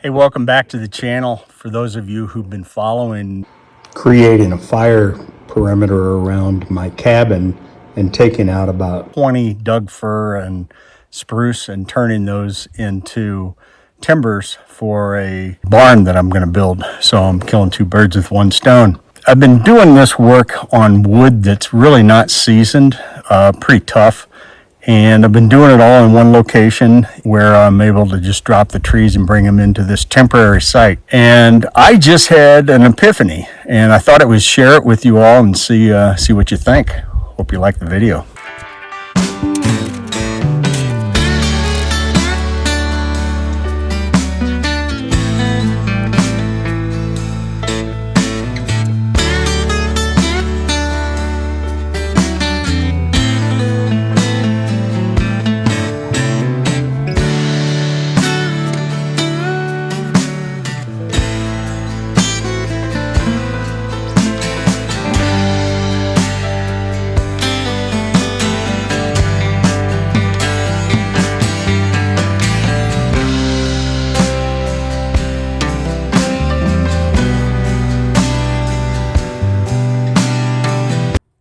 Hey, welcome back to the channel. For those of you who've been following, creating a fire perimeter around my cabin and taking out about 20 Doug fir and spruce and turning those into timbers for a barn that I'm going to build. So I'm killing two birds with one stone. I've been doing this work on wood that's really not seasoned, pretty tough. And I've been doing it all in one location where I'm able to just drop the trees and bring them into this temporary site. And I just had an epiphany, and I thought I would share it with you all and see what you think. Hope you like the video.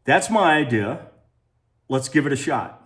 That's my idea. Let's give it a shot.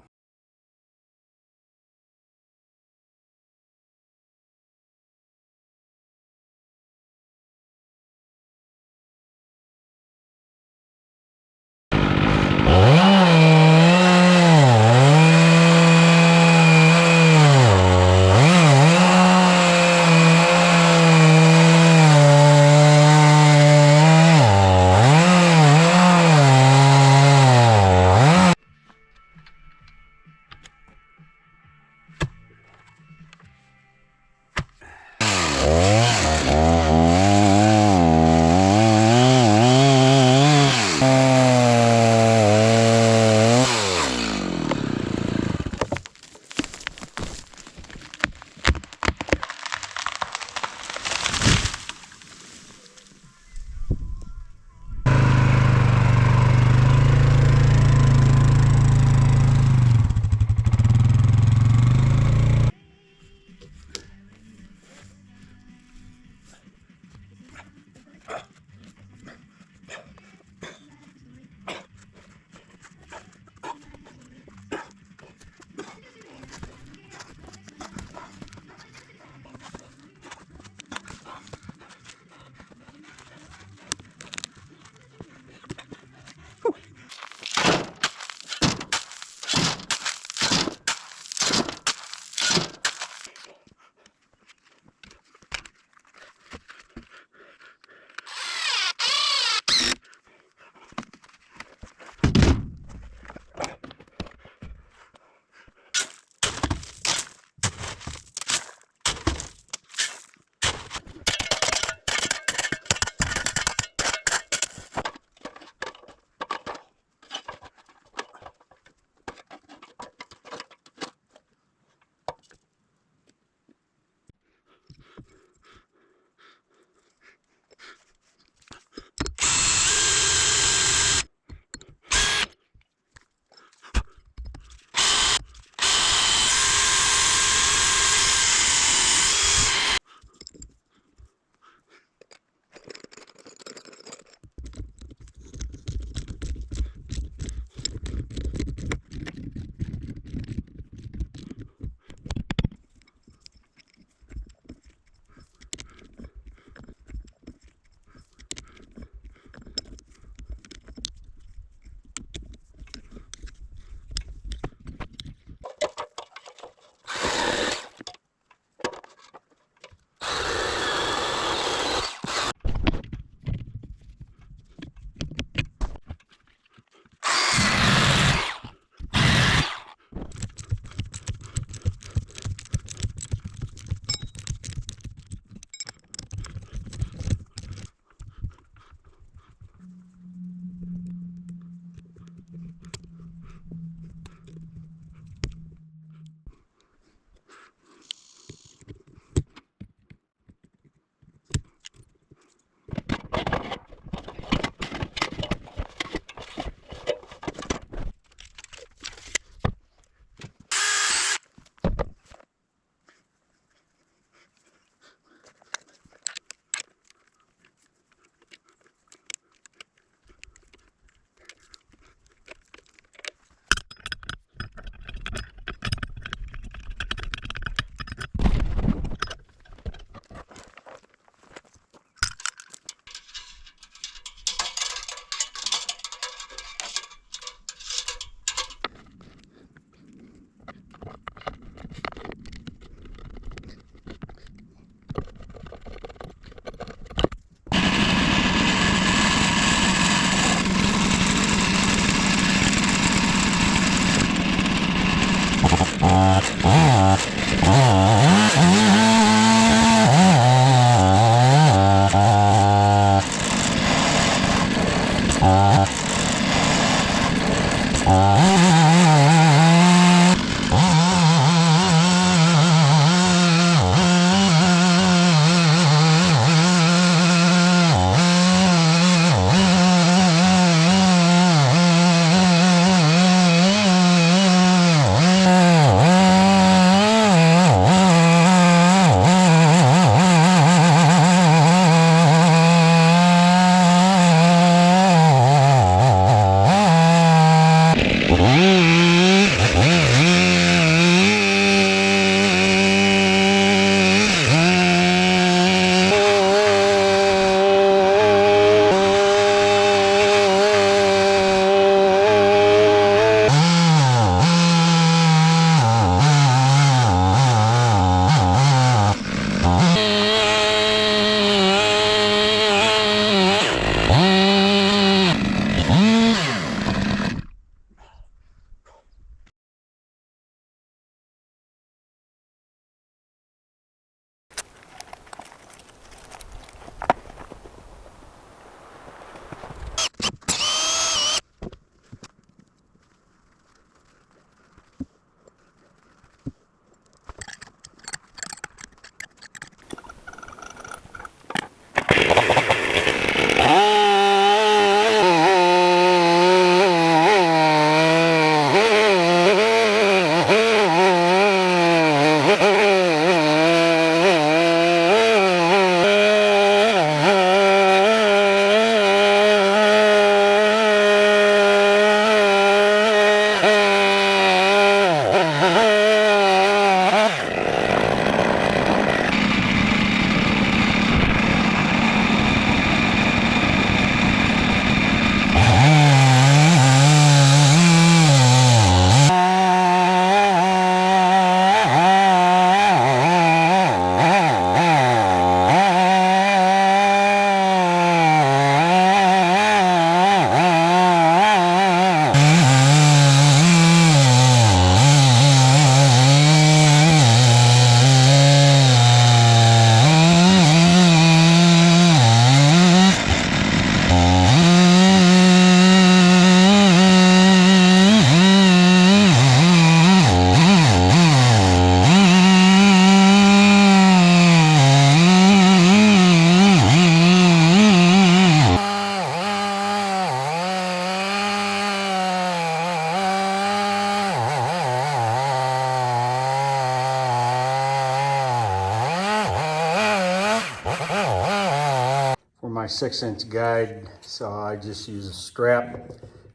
my 6-inch guide, so I just use a strap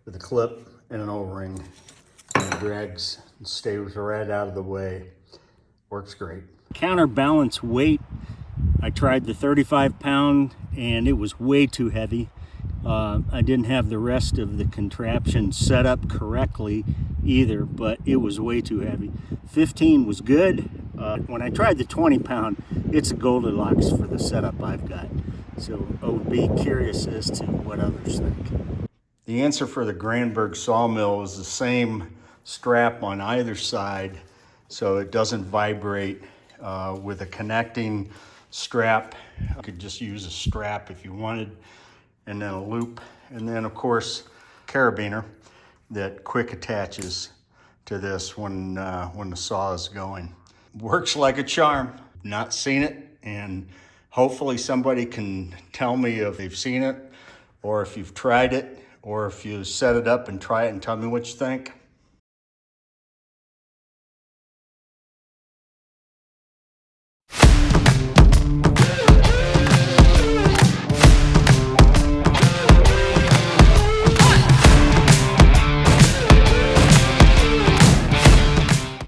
with a clip and an O-ring, and it drags and stays right out of the way. Works great. Counterbalance weight, I tried the 35-pound and it was way too heavy. I didn't have the rest of the contraption set up correctly either, but it was way too heavy. 15 was good. When I tried the 20-pound, it's a Goldilocks for the setup I've got. So I would be curious as to what others think. The answer for the Granberg sawmill is the same strap on either side, so it doesn't vibrate with a connecting strap. You could just use a strap if you wanted, and then a loop, and then of course carabiner that quick attaches to this when the saw is going. Works like a charm. Not seen it, and hopefully somebody can tell me if they've seen it, or if you've tried it, or if you set it up and try it and tell me what you think.